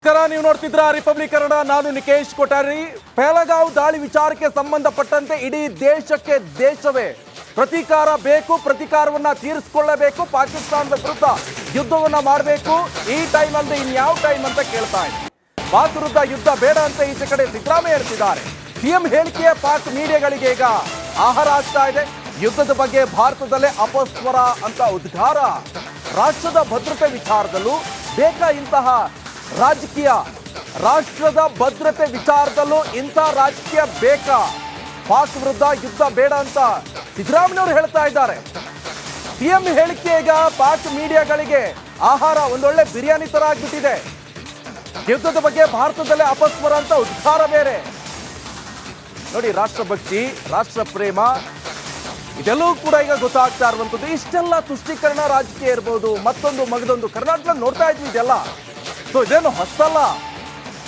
ನಮಸ್ಕಾರ, ನೀವು ನೋಡ್ತಿದ್ರ ರಿಪಬ್ಲಿಕ್ ಕನ್ನಡ. ನಾನು ನಿಕೇಶ್ ಕೊಠಾರಿ. ಪಹಲಗಾಂವ್ ದಾಳಿ ವಿಚಾರಕ್ಕೆ ಸಂಬಂಧಪಟ್ಟಂತೆ ಇಡೀ ದೇಶವೇ ಪ್ರತೀಕಾರ ಬೇಕು, ಪ್ರತೀಕಾರವನ್ನ ತೀರಿಸಿಕೊಳ್ಳಬೇಕು, ಪಾಕಿಸ್ತಾನದ ವಿರುದ್ಧ ಯುದ್ಧವನ್ನ ಮಾಡಬೇಕು. ಈ ಟೈಮ್ ಅಂದ್ರೆ ಇನ್ಯಾವ ಟೈಮ್ ಅಂತ ಕೇಳ್ತಾ ಇದೆ. ಪಾಕ್ ವಿರುದ್ಧ ಯುದ್ಧ ಬೇಡ ಅಂತ ಈಚೆ ಕಡೆ ಸಿದ್ದರಾಮಯ್ಯ ಹೇಳ್ತಿದ್ದಾರೆ. ಸಿಎಂ ಹೇಳಿಕೆಯ ಪಾಕ್ ಮೀಡಿಯಾಗಳಿಗೆ ಈಗ ಆಹಾರ ಆಗ್ತಾ ಇದೆ. ಯುದ್ಧದ ಬಗ್ಗೆ ಭಾರತದಲ್ಲೇ ಅಪಸ್ವರ ಅಂತ ಉದ್ಗಾರ. ರಾಷ್ಟ್ರದ ಭದ್ರತೆ ವಿಚಾರದಲ್ಲೂ ಬೇಕಾ ಇಂತಹ ರಾಜಕೀಯ? ರಾಷ್ಟ್ರದ ಭದ್ರತೆ ವಿಚಾರದಲ್ಲೂ ಇಂಥ ರಾಜಕೀಯ ಬೇಕಾ? ಪಾಕ್ ವಿರುದ್ಧ ಯುದ್ಧ ಬೇಡ ಅಂತ ಸಿದ್ದರಾಮಯ್ಯವರು ಹೇಳ್ತಾ ಇದ್ದಾರೆ. ಸಿಎಂ ಹೇಳಿಕೆ ಈಗ ಪಾಕ್ ಮೀಡಿಯಾಗಳಿಗೆ ಆಹಾರ, ಒಂದೊಳ್ಳೆ ಬಿರಿಯಾನಿ ತರ ಆಗ್ಬಿಟ್ಟಿದೆ. ಯುದ್ಧದ ಬಗ್ಗೆ ಭಾರತದಲ್ಲೇ ಅಪಸ್ವರ ಅಂತ ಉದ್ಗಾರ ಬೇರೆ. ನೋಡಿ, ರಾಷ್ಟ್ರಭಕ್ತಿ, ರಾಷ್ಟ್ರ ಪ್ರೇಮ ಇದೆಲ್ಲವೂ ಕೂಡ ಈಗ ಗೊತ್ತಾಗ್ತಾ ಇರುವಂಥದ್ದು. ಇಷ್ಟೆಲ್ಲ ತುಷ್ಟೀಕರಣ ರಾಜಕೀಯ ಇರ್ಬೋದು, ಮತ್ತೊಂದು ಮಗದೊಂದು ಕರ್ನಾಟಕದಲ್ಲಿ ನೋಡ್ತಾ ಇದ್ವಿ ಇದೆಲ್ಲ. ಸೊ ಇದೇನು ಹೊಸಲ್ಲ.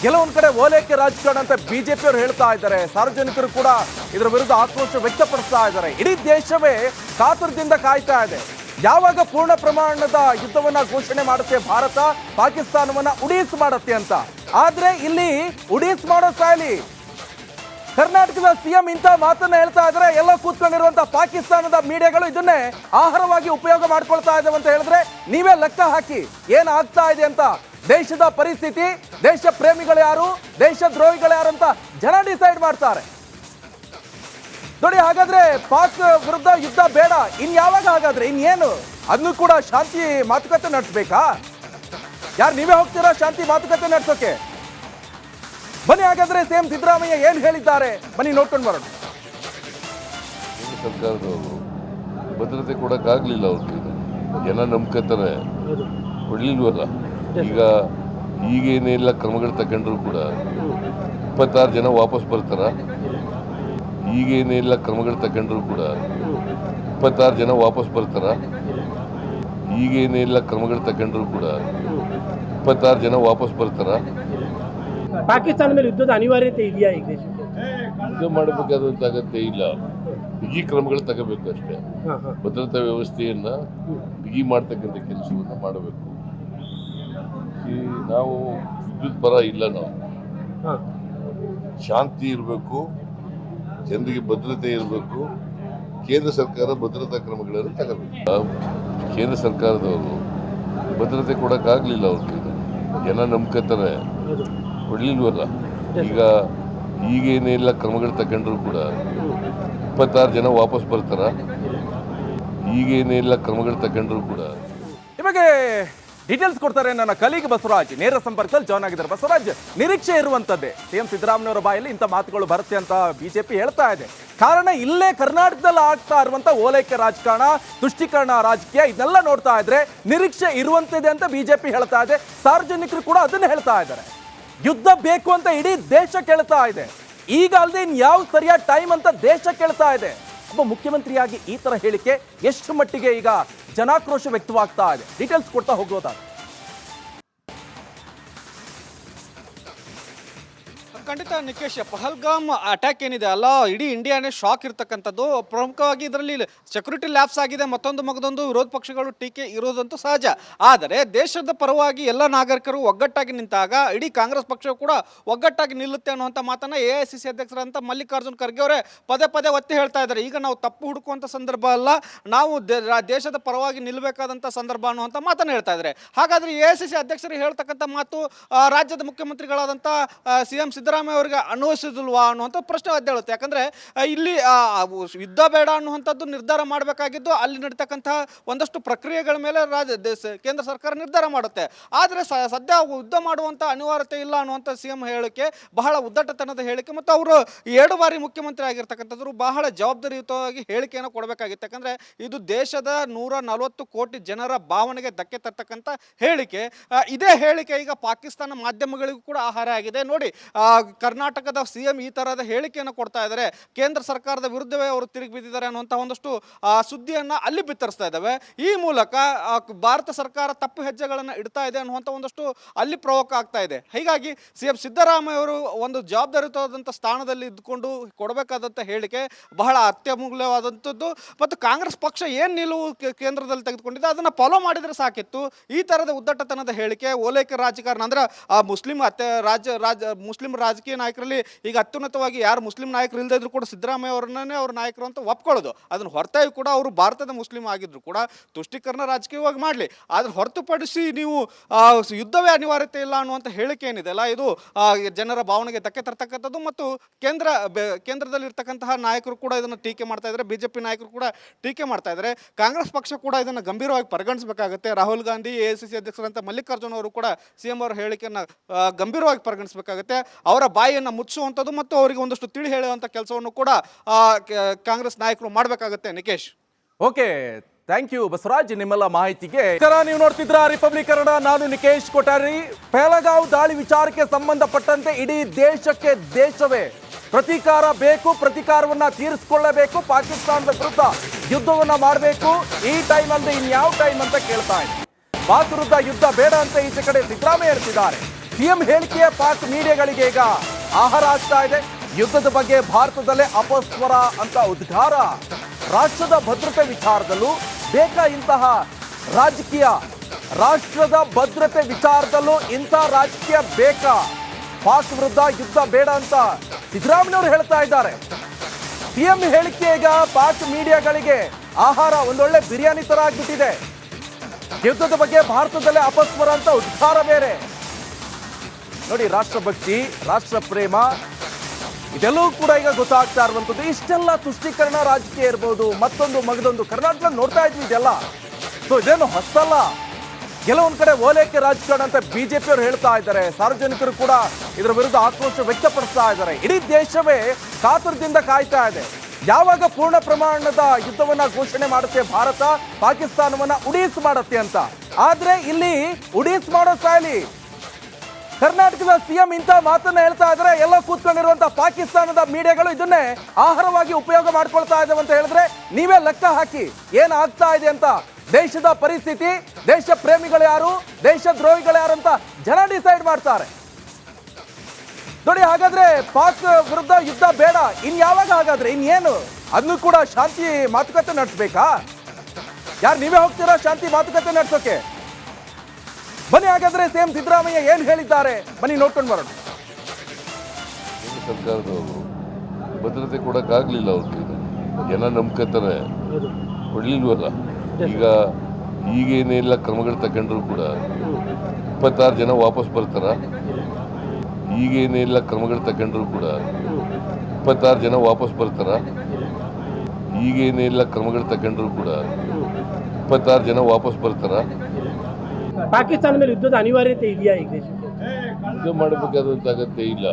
ಕೆಲವೊಂದು ಕಡೆ ಓಲೈಕೆ ರಾಜಕಾರಣ ಅಂತ ಬಿಜೆಪಿಯವರು ಹೇಳ್ತಾ ಇದ್ದಾರೆ. ಸಾರ್ವಜನಿಕರು ಕೂಡ ಇದರ ವಿರುದ್ಧ ಆಕ್ರೋಶ ವ್ಯಕ್ತಪಡಿಸ್ತಾ ಇದ್ದಾರೆ. ಇಡೀ ದೇಶವೇ ಕಾತುರದಿಂದ ಕಾಯ್ತಾ ಇದೆ. ಯಾವಾಗ ಪೂರ್ಣ ಪ್ರಮಾಣದ ಯುದ್ಧವನ್ನ ಘೋಷಣೆ ಮಾಡುತ್ತೆ ಭಾರತ, ಪಾಕಿಸ್ತಾನವನ್ನ ಉಡೀಸ್ ಮಾಡುತ್ತೆ ಅಂತ. ಆದ್ರೆ ಇಲ್ಲಿ ಉಡೀಸ್ ಮಾಡೋ ಶೈಲಿ ಕರ್ನಾಟಕದ ಸಿಎಂ ಇಂಥ ಮಾತನ್ನ ಹೇಳ್ತಾ ಇದ್ರೆ, ಎಲ್ಲ ಕೂತ್ಕೊಂಡಿರುವಂತ ಪಾಕಿಸ್ತಾನದ ಮೀಡಿಯಾಗಳು ಇದನ್ನೇ ಆಹಾರವಾಗಿ ಉಪಯೋಗ ಮಾಡ್ಕೊಳ್ತಾ ಇದ್ದಾವೆ ಅಂತ ಹೇಳಿದ್ರೆ ನೀವೇ ಲೆಕ್ಕ ಹಾಕಿ ಏನಾಗ್ತಾ ಇದೆ ಅಂತ. ದೇಶದ ಪರಿಸ್ಥಿತಿ, ದೇಶ ಪ್ರೇಮಿಗಳು ಯಾರು, ದೇಶ ದ್ರೋಹಿಗಳು ಯಾರು ಅಂತ ಜನ ಡಿಸೈಡ್ ಮಾಡ್ತಾರೆ. ನೋಡಿ, ಹಾಗಾದ್ರೆ ಪಾಕ್ ವಿರುದ್ಧ ಯುದ್ಧ ಬೇಡ, ಇನ್ಯಾವಾಗ? ಹಾಗಾದ್ರೆ ಇನ್ನೇನು? ಅದನ್ನು ಕೂಡ ಶಾಂತಿ ಮಾತುಕತೆ ನಡೆಸಬೇಕಾ? ಯಾರು ನೀವೇ ಹೋಗ್ತೀರಾ ಶಾಂತಿ ಮಾತುಕತೆ ನಡೆಸೋಕೆ? ಬನ್ನಿ ಹಾಗಾದ್ರೆ ಸಿಎಂ ಸಿದ್ದರಾಮಯ್ಯ ಏನ್ ಹೇಳಿದ್ದಾರೆ, ಬನ್ನಿ ನೋಡ್ಕೊಂಡು ಬರೋಣ. ಸರ್ಕಾರದವರು ಭದ್ರತೆ ಕೊಡಕ್ಕಾಗ್ಲಿಲ್ಲ. ಅವ್ರಿಗೆ ಜನ ನಂಬ್ಕೊತಾರೆ, ಕೊಡ್ಲಿಲ್ವಲ್ಲ. ಈಗೇನೆಲ್ಲ ಕ್ರಮಗಳು ತಗೊಂಡ್ರು ಕೂಡ 26 ಜನ ವಾಪಸ್ ಬರ್ತಾರ. ಈಗೇನೆಲ್ಲ ಕ್ರಮಗಳು ತಗೊಂಡ್ರು ಕೂಡ 26 ಜನ ವಾಪಸ್ ಬರ್ತಾರ. ಈಗೇನೆಲ್ಲ ಕ್ರಮಗಳು ತಗೊಂಡ್ರು ಕೂಡ 26 ಜನ ವಾಪಸ್ ಬರ್ತಾರ. ಪಾಕಿಸ್ತಾನ ಮೇಲೆ ಯುದ್ಧದ ಅನಿವಾರ್ಯತೆ ಇದೆಯಾ? ಈಗ ಯುದ್ಧ ಮಾಡಬೇಕಾದಂತ ಅಗತ್ಯ ಇಲ್ಲ. ಬಿಗಿ ಕ್ರಮಗಳು ತಗೋಬೇಕು ಅಷ್ಟೇ. ಭದ್ರತಾ ವ್ಯವಸ್ಥೆಯನ್ನ ಬಿಗಿ ಮಾಡ್ತಕ್ಕಂಥ ಕೆಲಸವನ್ನ ಮಾಡಬೇಕು. ನಾವು ಯುದ್ಧದ ಪರ ಇಲ್ಲ. ನಾವು ಶಾಂತಿ ಇರಬೇಕು, ಜನರಿಗೆ ಭದ್ರತೆ ಇರಬೇಕು. ಕೇಂದ್ರ ಸರ್ಕಾರ ಭದ್ರತಾ ಕ್ರಮಗಳನ್ನು ತಗೋಬೇಕು. ಕೇಂದ್ರ ಸರ್ಕಾರದವರು ಭದ್ರತೆ ಕೊಡಕ್ಕಾಗ್ಲಿಲ್ಲ. ಅವ್ರಿಗೆ ಜನ ನಂಬ್ಕೊತಾರೆ, ಕೊಡ್ಲಿಲ್ವಲ್ಲ. ಈಗೇನೆಲ್ಲ ಕ್ರಮಗಳು ತಗೊಂಡ್ರು ಕೂಡ 26 ಜನ ವಾಪಸ್ ಬರ್ತಾರ. ಈಗೇನೆಲ್ಲ ಕ್ರಮಗಳು ತಗೊಂಡ್ರು ಕೂಡ. ನಿಮಗೆ ಡೀಟೇಲ್ಸ್ ಕೊಡ್ತಾರೆ ನನ್ನ ಕಲೀಗ್ ಬಸವರಾಜ್, ನೇರ ಸಂಪರ್ಕದಲ್ಲಿ ಜಾಯ್ನ್ ಆಗಿದ್ದಾರೆ. ಬಸವರಾಜ್, ನಿರೀಕ್ಷೆ ಇರುವಂತದ್ದೇ ಸಿಎಂ ಸಿದ್ದರಾಮಯ್ಯವರ ಬಾಯಲ್ಲಿ ಇಂಥ ಮಾತುಗಳು ಬರುತ್ತೆ ಅಂತ ಬಿಜೆಪಿ ಹೇಳ್ತಾ ಇದೆ. ಕಾರಣ ಇಲ್ಲೇ ಕರ್ನಾಟಕದಲ್ಲಿ ಆಗ್ತಾ ಇರುವಂತ ಓಲೈಕೆ ರಾಜಕಾರಣ, ತುಷ್ಟೀಕರಣ ರಾಜಕೀಯ, ಇದನ್ನೆಲ್ಲ ನೋಡ್ತಾ ಇದ್ರೆ ನಿರೀಕ್ಷೆ ಇರುವಂತಿದೆ ಅಂತ ಬಿಜೆಪಿ ಹೇಳ್ತಾ ಇದೆ. ಸಾರ್ವಜನಿಕರು ಕೂಡ ಅದನ್ನ ಹೇಳ್ತಾ ಇದ್ದಾರೆ. ಯುದ್ಧ ಬೇಕು ಅಂತ ಇಡೀ ದೇಶ ಕೇಳ್ತಾ ಇದೆ. ಈಗ ಅಲ್ಲದೆ ಯಾವ ಸರಿಯಾದ ಟೈಮ್ ಅಂತ ದೇಶ ಕೇಳ್ತಾ ಇದೆ. ಒಬ್ಬ ಮುಖ್ಯಮಂತ್ರಿಯಾಗಿ ಈ ತರ ಹೇಳಿಕೆ ಎಷ್ಟು ಮಟ್ಟಿಗೆ ಈಗ ಜನಾಕ್ರೋಶ ವ್ಯಕ್ತವಾಗ್ತಾ ಇದೆ? ಡೀಟೇಲ್ಸ್ ಕೊಡ್ತಾ ಹೋಗೋದಾ? ಖಂಡಿತ ನಿಕೇಶ್, ಪಹಲ್ಗಾಮ್ ಅಟ್ಯಾಕ್ ಏನಿದೆ ಅಲ್ಲ, ಇಡೀ ಇಂಡಿಯಾನೇ ಶಾಕ್ ಇರ್ತಕ್ಕಂಥದ್ದು. ಪ್ರಮುಖವಾಗಿ ಇದರಲ್ಲಿ ಸೆಕ್ಯೂರಿಟಿ ಲ್ಯಾಪ್ಸ್ ಆಗಿದೆ, ಮತ್ತೊಂದು ವಿರೋಧ ಪಕ್ಷಗಳು ಟೀಕೆ ಇರೋದಂತೂ ಸಹಜ. ಆದರೆ ದೇಶದ ಪರವಾಗಿ ಎಲ್ಲ ನಾಗರಿಕರು ಒಗ್ಗಟ್ಟಾಗಿ ನಿಂತಾಗ ಇಡೀ ಕಾಂಗ್ರೆಸ್ ಪಕ್ಷ ಕೂಡ ಒಗ್ಗಟ್ಟಾಗಿ ನಿಲ್ಲುತ್ತೆ ಅನ್ನುವಂಥ ಮಾತನ್ನ AICC ಅಧ್ಯಕ್ಷರಂತ ಮಲ್ಲಿಕಾರ್ಜುನ್ ಖರ್ಗೆ ಅವರೇ ಪದೇ ಒತ್ತಿ ಹೇಳ್ತಾ ಇದ್ದಾರೆ. ಈಗ ನಾವು ತಪ್ಪು ಹುಡುಕುವಂಥ ಸಂದರ್ಭ ಅಲ್ಲ, ನಾವು ದೇಶದ ಪರವಾಗಿ ನಿಲ್ಲಬೇಕಾದಂಥ ಸಂದರ್ಭ ಅನ್ನುವಂಥ ಮಾತನ್ನು ಹೇಳ್ತಾ ಇದ್ದಾರೆ. ಹಾಗಾದ್ರೆ AICC ಅಧ್ಯಕ್ಷರು ಹೇಳ್ತಕ್ಕಂಥ ಮಾತು ರಾಜ್ಯದ ಮುಖ್ಯಮಂತ್ರಿಗಳಾದಂಥ ಸಿಎಂ ಸಿದ್ದರಾಮಯ್ಯ ಅವರಿಗೆ ಅನ್ವಯಿಸಿಲ್ವಾ ಅನ್ನುವಂಥ ಪ್ರಶ್ನೆ ಎದ್ದೇಳುತ್ತೆ. ಯಾಕಂದ್ರೆ ಇಲ್ಲಿ ಯುದ್ಧ ಬೇಡ ಅನ್ನುವಂಥದ್ದು ನಿರ್ಧಾರ ಮಾಡಬೇಕಾಗಿದ್ದು ಅಲ್ಲಿ ನಡೀತಕ್ಕಂತಹ ಒಂದಷ್ಟು ಪ್ರಕ್ರಿಯೆಗಳ ಮೇಲೆ ಕೇಂದ್ರ ಸರ್ಕಾರ ನಿರ್ಧಾರ ಮಾಡುತ್ತೆ. ಆದರೆ ಸದ್ಯ ಯುದ್ಧ ಮಾಡುವಂಥ ಅನಿವಾರ್ಯತೆ ಇಲ್ಲ ಅನ್ನುವಂಥ ಸಿಎಂ ಹೇಳಿಕೆ ಬಹಳ ಉದ್ದಟತನದ ಹೇಳಿಕೆ. ಮತ್ತು ಅವರು 2 ಬಾರಿ ಮುಖ್ಯಮಂತ್ರಿ ಆಗಿರ್ತಕ್ಕಂಥದ್ರು ಬಹಳ ಜವಾಬ್ದಾರಿಯುತವಾಗಿ ಹೇಳಿಕೆಯನ್ನು ಕೊಡಬೇಕಾಗಿತ್ತು. ಯಾಕಂದ್ರೆ ಇದು ದೇಶದ 140 ಕೋಟಿ ಜನರ ಭಾವನೆಗೆ ಧಕ್ಕೆ ತರ್ತಕ್ಕಂಥ ಹೇಳಿಕೆ. ಇದೇ ಹೇಳಿಕೆ ಈಗ ಪಾಕಿಸ್ತಾನ ಮಾಧ್ಯಮಗಳಿಗೂ ಕೂಡ ಆಹಾರ ಆಗಿದೆ. ನೋಡಿ, ಕರ್ನಾಟಕದ CM ಈ ತರಹದ ಹೇಳಿಕೆಯನ್ನು ಕೊಡ್ತಾ ಇದ್ದಾರೆ, ಕೇಂದ್ರ ಸರ್ಕಾರದ ವಿರುದ್ಧವೇ ಅವರು ತಿರುಗಿ ಬಿದ್ದಿದ್ದಾರೆ ಅನ್ನುವಂಥ ಒಂದಷ್ಟು ಸುದ್ದಿಯನ್ನು ಅಲ್ಲಿ ಬಿತ್ತರಿಸ್ತಾ ಇದ್ದಾವೆ. ಈ ಮೂಲಕ ಭಾರತ ಸರ್ಕಾರ ತಪ್ಪು ಹೆಜ್ಜೆಗಳನ್ನು ಇಡ್ತಾ ಇದೆ ಅನ್ನುವಂಥ ಒಂದಷ್ಟು ಅಲ್ಲಿ ಪ್ರವೋಕ್ ಆಗ್ತಾ ಇದೆ. ಹೀಗಾಗಿ CM ಸಿದ್ದರಾಮಯ್ಯ ಅವರು ಒಂದು ಜವಾಬ್ದಾರಿಯುತವಾದಂಥ ಸ್ಥಾನದಲ್ಲಿ ಇದ್ದುಕೊಂಡು ಕೊಡಬೇಕಾದಂಥ ಹೇಳಿಕೆ ಬಹಳ ಅತ್ಯಮೂಲ್ಯವಾದಂಥದ್ದು. ಮತ್ತು ಕಾಂಗ್ರೆಸ್ ಪಕ್ಷ ಏನು ನಿಲುವು ಕೇಂದ್ರದಲ್ಲಿ ತೆಗೆದುಕೊಂಡಿದೆ ಅದನ್ನು ಫಾಲೋ ಮಾಡಿದರೆ ಸಾಕಿತ್ತು. ಈ ಥರದ ಉದ್ದಟತನದ ಹೇಳಿಕೆ ಓಲೈಕೆ ರಾಜಕಾರಣ ಅಂದರೆ ಮುಸ್ಲಿಂ ರಾಜಕೀಯ ನಾಯಕರಲ್ಲಿ ಈಗ ಅತ್ಯುನ್ನತವಾಗಿ ಯಾರು ಮುಸ್ಲಿಂ ನಾಯಕರು ಇಲ್ಲದೇ ಇದ್ರು ಕೂಡ ಸಿದ್ದರಾಮಯ್ಯ ಅವ್ರನ್ನೇ ಅವ್ರ ನಾಯಕರು ಅಂತ ಒಪ್ಕೊಳ್ಳೋದು. ಅದನ್ನು ಹೊರತಾಗಿ ಕೂಡ ಅವರು ಭಾರತದ ಮುಸ್ಲಿಂ ಆಗಿದ್ರು ಕೂಡ ತುಷ್ಟೀಕರಣ ರಾಜಕೀಯವಾಗಿ ಮಾಡಲಿ, ಆದರೆ ಹೊರತುಪಡಿಸಿ ನೀವು ಯುದ್ಧವೇ ಅನಿವಾರ್ಯತೆ ಇಲ್ಲ ಅನ್ನುವಂಥ ಹೇಳಿಕೆ ಏನಿದೆ ಅಲ್ಲ, ಇದು ಜನರ ಭಾವನೆಗೆ ಧಕ್ಕೆ ತರ್ತಕ್ಕಂಥದ್ದು. ಮತ್ತು ಕೇಂದ್ರದಲ್ಲಿರ್ತಕ್ಕಂತಹ ನಾಯಕರು ಕೂಡ ಇದನ್ನು ಟೀಕೆ ಮಾಡ್ತಾ ಇದ್ದಾರೆ, BJP ನಾಯಕರು ಕೂಡ ಟೀಕೆ ಮಾಡ್ತಾ ಇದ್ದಾರೆ. ಕಾಂಗ್ರೆಸ್ ಪಕ್ಷ ಕೂಡ ಇದನ್ನು ಗಂಭೀರವಾಗಿ ಪರಿಗಣಿಸಬೇಕಾಗುತ್ತೆ. ರಾಹುಲ್ ಗಾಂಧಿ, AICC ಅಧ್ಯಕ್ಷರಂತ ಮಲ್ಲಿಕಾರ್ಜುನ್ ಅವರು ಕೂಡ CM ಅವರ ಹೇಳಿಕೆಯನ್ನು ಗಂಭೀರವಾಗಿ ಪರಿಗಣಿಸಬೇಕಾಗುತ್ತೆ. ಅವರ ಬಾಯಿಯನ್ನು ಮುಚ್ಚುವಂಥದ್ದು ಮತ್ತು ಅವರಿಗೆ ಒಂದಷ್ಟು ತಿಳಿ ಹೇಳುವಂಥ ಕೆಲಸವನ್ನು ಕೂಡ ಕಾಂಗ್ರೆಸ್ ನಾಯಕರು ಮಾಡಬೇಕಾಗುತ್ತೆ. Nikesh. Okay, thank you Basavaraj ನಿಮ್ಮೆಲ್ಲ ಮಾಹಿತಿಗೆ. ನೀವು ನೋಡ್ತಿದ್ರ ರಿಪಬ್ಲಿಕ್ ಕನ್ನಡ, ನಾನು ನಿಕೇಶ್ ಕೊಠಾರಿ. ಪಹಲಗಾಂವ್ ದಾಳಿ ವಿಚಾರಕ್ಕೆ ಸಂಬಂಧಪಟ್ಟಂತೆ ಇಡೀ ದೇಶಕ್ಕೆ ದೇಶವೇ ಪ್ರತೀಕಾರ ಬೇಕು, ಪ್ರತೀಕಾರವನ್ನ ತೀರಿಸಿಕೊಳ್ಳಬೇಕು, ಪಾಕಿಸ್ತಾನದ ವಿರುದ್ಧ ಯುದ್ಧವನ್ನ ಮಾಡಬೇಕು. ಈ ಟೈಮ್ ಅಂದ್ರೆ ಇನ್ಯಾವ ಟೈಮ್ ಅಂತ ಕೇಳ್ತಾ ಇದೆ. ಪಾಕ್ ವಿರುದ್ಧ ಯುದ್ಧ ಬೇಡ ಅಂತ ಈಚೆ ಕಡೆ ಸಿದ್ದರಾಮಯ್ಯ ಹೇಳ್ತಿದ್ದಾರೆ. CM ಹೇಳಿಕೆಯ ಪಾಕ್ ಮೀಡಿಯಾಗಳಿಗೆ ಈಗ ಆಹಾರ ಆಗ್ತಾ ಇದೆ. ಯುದ್ಧದ ಬಗ್ಗೆ ಭಾರತದಲ್ಲೇ ಅಪಸ್ವರ ಅಂತ ಉದ್ಗಾರ. ರಾಷ್ಟ್ರದ ಭದ್ರತೆ ವಿಚಾರದಲ್ಲೂ ಬೇಕಾ ಇಂತಹ ರಾಜಕೀಯ? ರಾಷ್ಟ್ರದ ಭದ್ರತೆ ವಿಚಾರದಲ್ಲೂ ಇಂಥ ರಾಜಕೀಯ ಬೇಕಾ? ಪಾಕ್ ವಿರುದ್ಧ ಯುದ್ಧ ಬೇಡ ಅಂತ ಸಿದ್ದರಾಮಯ್ಯವರು ಹೇಳ್ತಾ ಇದ್ದಾರೆ. CM ಹೇಳಿಕೆ ಈಗ ಪಾಕ್ ಮೀಡಿಯಾಗಳಿಗೆ ಆಹಾರ, ಒಂದೊಳ್ಳೆ ಬಿರಿಯಾನಿ ತರ ಆಗ್ಬಿಟ್ಟಿದೆ. ಯುದ್ಧದ ಬಗ್ಗೆ ಭಾರತದಲ್ಲೇ ಅಪಸ್ವರ ಅಂತ ಉದ್ಗಾರ ಬೇರೆ. ನೋಡಿ, ರಾಷ್ಟ್ರಭಕ್ತಿ, ರಾಷ್ಟ್ರ ಪ್ರೇಮ ಇದೆಲ್ಲವೂ ಕೂಡ ಈಗ ಗೊತ್ತಾಗ್ತಾ ಇರುವಂಥದ್ದು. ಇಷ್ಟೆಲ್ಲ ತುಷ್ಟೀಕರಣ ರಾಜಕೀಯ ಇರ್ಬೋದು, ಮತ್ತೊಂದು ಮಗದೊಂದು ಕರ್ನಾಟಕದಲ್ಲಿ ನೋಡ್ತಾ ಇದ್ವಿ ಇದೆಲ್ಲ. ಸೊ ಇದೇನು ಹೊಸಲ್ಲ. ಕೆಲವೊಂದು ಕಡೆ ಓಲೈಕೆ ರಾಜಕಾರಣ ಅಂತ BJP ಅವರು ಹೇಳ್ತಾ ಇದ್ದಾರೆ. ಸಾರ್ವಜನಿಕರು ಕೂಡ ಇದರ ವಿರುದ್ಧ ಆಕ್ರೋಶ ವ್ಯಕ್ತಪಡಿಸ್ತಾ ಇದ್ದಾರೆ. ಇಡೀ ದೇಶವೇ ಕಾತುರದಿಂದ ಕಾಯ್ತಾ ಇದೆ. ಯಾವಾಗ ಪೂರ್ಣ ಪ್ರಮಾಣದ ಯುದ್ಧವನ್ನ ಘೋಷಣೆ ಮಾಡುತ್ತೆ ಭಾರತ, ಪಾಕಿಸ್ತಾನವನ್ನ ಉಡೀಸ್ ಮಾಡುತ್ತೆ ಅಂತ. ಆದ್ರೆ ಇಲ್ಲಿ ಉಡೀಸ್ ಮಾಡೋ ಸಾಲಿ ಕರ್ನಾಟಕದ CM ಇಂಥ ಮಾತನ್ನ ಹೇಳ್ತಾ ಇದ್ರೆ ಎಲ್ಲ ಕೂತ್ಕೊಂಡಿರುವಂತ ಪಾಕಿಸ್ತಾನದ ಮೀಡಿಯಾಗಳು ಇದನ್ನೇ ಆಹಾರವಾಗಿ ಉಪಯೋಗ ಮಾಡ್ಕೊಳ್ತಾ ಇದ್ದಾವೆ ಅಂತ ಹೇಳಿದ್ರೆ ನೀವೇ ಲೆಕ್ಕ ಹಾಕಿ ಏನಾಗ್ತಾ ಇದೆ ಅಂತ. ದೇಶದ ಪರಿಸ್ಥಿತಿ, ದೇಶ ಪ್ರೇಮಿಗಳು ಯಾರು, ದೇಶ ದ್ರೋಹಿಗಳು ಯಾರು ಅಂತ ಜನ ಡಿಸೈಡ್ ಮಾಡ್ತಾರೆ. ನೋಡಿ, ಹಾಗಾದ್ರೆ ಪಾಕ್ ವಿರುದ್ಧ ಯುದ್ಧ ಬೇಡ, ಇನ್ಯಾವಾಗ? ಹಾಗಾದ್ರೆ ಇನ್ನೇನು? ಅದನ್ನು ಕೂಡ ಶಾಂತಿ ಮಾತುಕತೆ ನಡೆಸಬೇಕಾ? ಯಾರು ನೀವೇ ಹೋಗ್ತೀರಾ ಶಾಂತಿ ಮಾತುಕತೆ ನಡೆಸೋಕೆ? ಬನ್ನಿ ಹಾಗಾದ್ರೆ CM ಸಿದ್ದರಾಮಯ್ಯ ಏನ್ ಹೇಳಿದ್ದಾರೆ ಬನ್ನಿ ನೋಡ್ಕೊಂಡು ಬರೋಣ. ಸರ್ಕಾರದವರು ಭದ್ರತೆ ಕೊಡಕ್ಕಾಗ್ಲಿಲ್ಲ, ಅವ್ರಿಗೆ ಜನ ನಂಬ್ಕೊತಾರೆ, ಕೊಡ್ಲಿಲ್ವಲ್ಲ. ಈಗೇನೆಲ್ಲ ಕ್ರಮಗಳು ತಗೊಂಡ್ರು ಕೂಡ 26 ಜನ ವಾಪಸ್ ಬರ್ತಾರ. ಈಗೇನೆಲ್ಲ ಕ್ರಮಗಳು ತಗೊಂಡ್ರು ಕೂಡ 26 ಜನ ವಾಪಸ್ ಬರ್ತಾರ. ಈಗೇನೆಲ್ಲ ಕ್ರಮಗಳು ತಗೊಂಡ್ರು ಕೂಡ 26 ಜನ ವಾಪಸ್ ಬರ್ತಾರ. ಪಾಕಿಸ್ತಾನ ಮೇಲೆ ಯುದ್ಧದ ಅನಿವಾರ್ಯತೆ ಇದೆಯಾ? ಈಗ ದೇಶಕ್ಕೆ ಯುದ್ಧ ಮಾಡಬೇಕಾದಂತ ಅಗತ್ಯ ಇಲ್ಲ.